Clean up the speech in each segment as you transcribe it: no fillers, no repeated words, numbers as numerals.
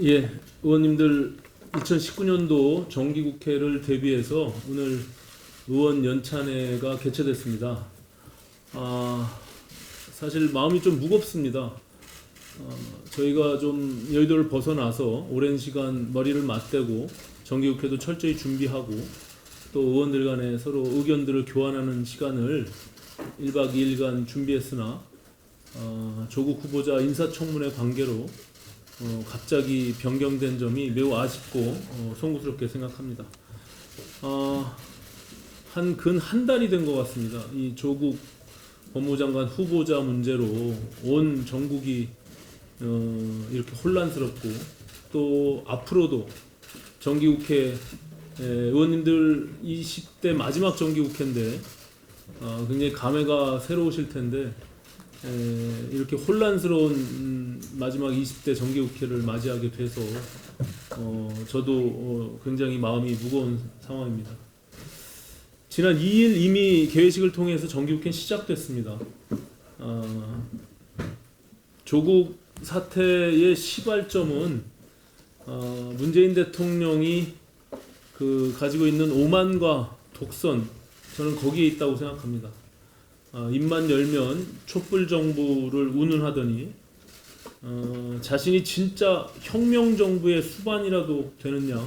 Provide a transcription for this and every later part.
예, 의원님들 2019년도 정기국회를 대비해서 오늘 의원 연찬회가 개최됐습니다. 사실 마음이 좀 무겁습니다. 저희가 좀 여의도를 벗어나서 오랜 시간 머리를 맞대고 정기국회도 철저히 준비하고 또 의원들 간에 서로 의견들을 교환하는 시간을 1박 2일간 준비했으나 조국 후보자 인사청문회 관계로 갑자기 변경된 점이 매우 아쉽고 송구스럽게 생각합니다. 한 달이 된 것 같습니다. 이 조국 법무장관 후보자 문제로 온 전국이 이렇게 혼란스럽고 또 앞으로도 정기국회 의원님들 20대 마지막 정기국회인데 굉장히 감회가 새로우실 텐데 이렇게 혼란스러운 마지막 20대 정기국회를 맞이하게 돼서 저도 굉장히 마음이 무거운 상황입니다. 지난 2일 이미 개회식을 통해서 정기국회는 시작됐습니다. 조국 사태의 시발점은 문재인 대통령이 가지고 있는 오만과 독선, 저는 거기에 있다고 생각합니다. 입만 열면 촛불 정부를 운운하더니 자신이 진짜 혁명 정부의 수반이라도 되는 양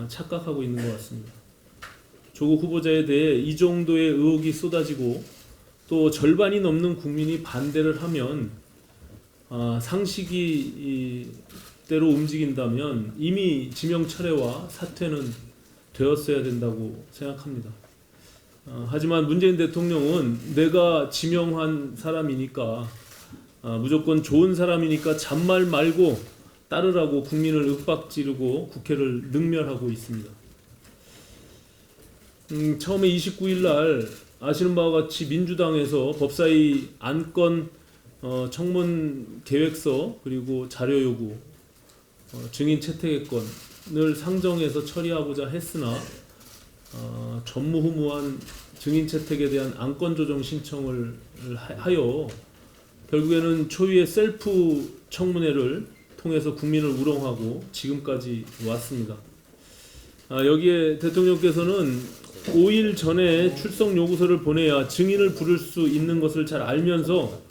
착각하고 있는 것 같습니다. 조국 후보자에 대해 이 정도의 의혹이 쏟아지고 또 절반이 넘는 국민이 반대를 하면 상식이 대로 움직인다면 이미 지명 철회와 사퇴는 되었어야 된다고 생각합니다. 하지만 문재인 대통령은 내가 지명한 사람이니까 무조건 좋은 사람이니까 잔말 말고 따르라고 국민을 윽박지르고 국회를 능멸하고 있습니다. 처음에 29일 날 아시는 바와 같이 민주당에서 법사위 안건 청문 계획서 그리고 자료 요구 증인 채택건을 상정해서 처리하고자 했으나 전무후무한 증인 채택에 대한 안건 조정 신청을 하여 결국에는 초유의 셀프 청문회를 통해서 국민을 우롱하고 지금까지 왔습니다. 여기에 대통령께서는 5일 전에 출석 요구서를 보내야 증인을 부를 수 있는 것을 잘 알면서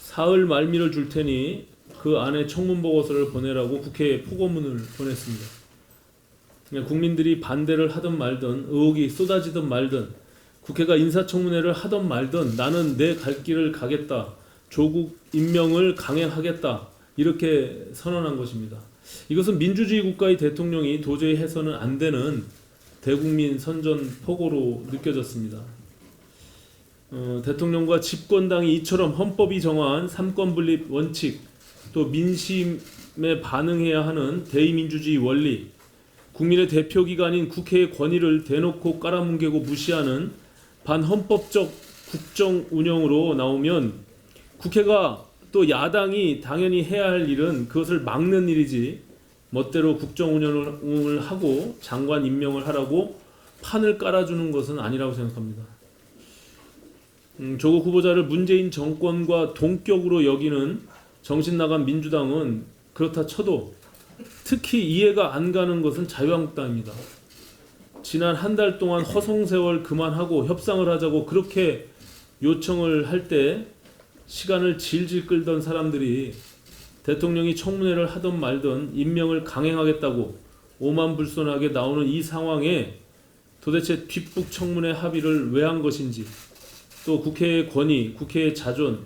사흘 말미를 줄 테니 그 안에 청문 보고서를 보내라고 국회에 포고문을 보냈습니다. 국민들이 반대를 하든 말든 의혹이 쏟아지든 말든 국회가 인사청문회를 하든 말든 나는 내 갈 길을 가겠다. 조국 임명을 강행하겠다. 이렇게 선언한 것입니다. 이것은 민주주의 국가의 대통령이 도저히 해서는 안 되는 대국민 선전포고로 느껴졌습니다. 대통령과 집권당이 이처럼 헌법이 정한 삼권분립 원칙 또 민심에 반응해야 하는 대의민주주의 원리 국민의 대표기관인 국회의 권위를 대놓고 깔아뭉개고 무시하는 반헌법적 국정 운영으로 나오면 국회가 또 야당이 당연히 해야 할 일은 그것을 막는 일이지 멋대로 국정 운영을 하고 장관 임명을 하라고 판을 깔아주는 것은 아니라고 생각합니다. 조국 후보자를 문재인 정권과 동격으로 여기는 정신나간 민주당은 그렇다 쳐도 특히 이해가 안 가는 것은 자유한국당입니다. 지난 한 달 동안 허송세월 그만하고 협상을 하자고 그렇게 요청을 할 때 시간을 질질 끌던 사람들이 대통령이 청문회를 하든 말든 임명을 강행하겠다고 오만불손하게 나오는 이 상황에 도대체 뒷북 청문회 합의를 왜 한 것인지 또 국회의 권위, 국회의 자존,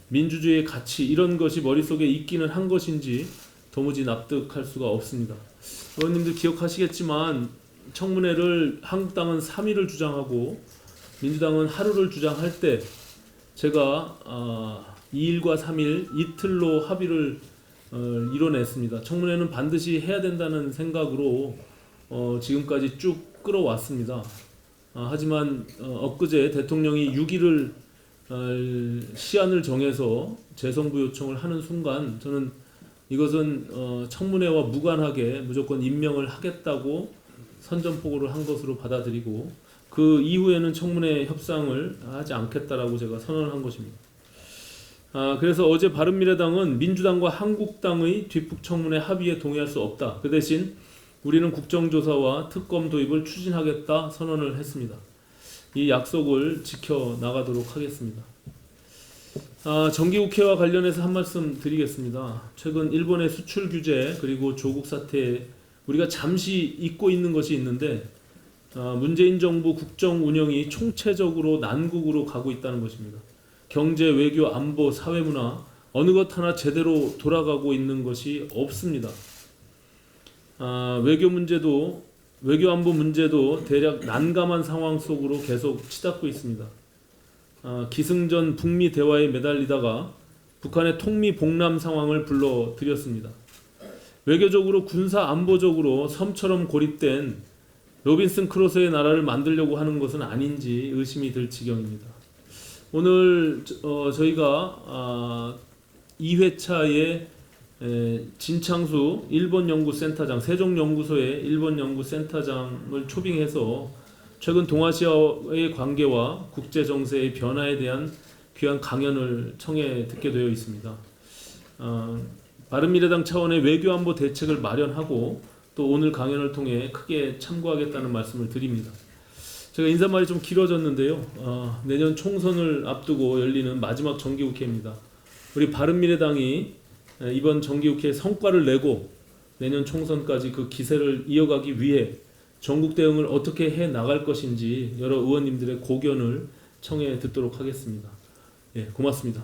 민주주의의 가치 이런 것이 머릿속에 있기는 한 것인지 도무지 납득할 수가 없습니다. 의원님들 기억하시겠지만 청문회를 한국당은 3일을 주장하고 민주당은 하루를 주장할 때 제가 2일과 3일 이틀로 합의를 이뤄냈습니다. 청문회는 반드시 해야 된다는 생각으로 지금까지 쭉 끌어왔습니다. 하지만 엊그제 대통령이 6일을 시한을 정해서 재성부 요청을 하는 순간 저는 이것은 청문회와 무관하게 무조건 임명을 하겠다고 선전포고를 한 것으로 받아들이고 그 이후에는 청문회 협상을 하지 않겠다라고 제가 선언한 것입니다. 그래서 어제 바른미래당은 민주당과 한국당의 뒷북청문회 합의에 동의할 수 없다. 그 대신 우리는 국정조사와 특검 도입을 추진하겠다 선언을 했습니다. 이 약속을 지켜 나가도록 하겠습니다. 정기국회와 관련해서 한 말씀 드리겠습니다. 최근 일본의 수출 규제 그리고 조국 사태에 우리가 잠시 잊고 있는 것이 있는데 문재인 정부 국정 운영이 총체적으로 난국으로 가고 있다는 것입니다. 경제, 외교, 안보, 사회문화 어느 것 하나 제대로 돌아가고 있는 것이 없습니다. 외교 안보 문제도 대략 난감한 상황 속으로 계속 치닫고 있습니다. 기승전 북미 대화에 매달리다가 북한의 통미봉남 상황을 불러들였습니다. 외교적으로 군사 안보적으로 섬처럼 고립된 로빈슨 크루소의 나라를 만들려고 하는 것은 아닌지 의심이 들 지경입니다. 오늘 저희가 2회차에 진창수 일본 연구센터장, 세종연구소의 일본 연구센터장을 초빙해서 최근 동아시아의 관계와 국제 정세의 변화에 대한 귀한 강연을 청해 듣게 되어 있습니다. 바른미래당 차원의 외교안보 대책을 마련하고 또 오늘 강연을 통해 크게 참고하겠다는 말씀을 드립니다. 제가 인사말이 좀 길어졌는데요. 내년 총선을 앞두고 열리는 마지막 정기국회입니다. 우리 바른미래당이 이번 정기국회에 성과를 내고 내년 총선까지 그 기세를 이어가기 위해 전국 대응을 어떻게 해 나갈 것인지 여러 의원님들의 고견을 청해 듣도록 하겠습니다. 예, 고맙습니다.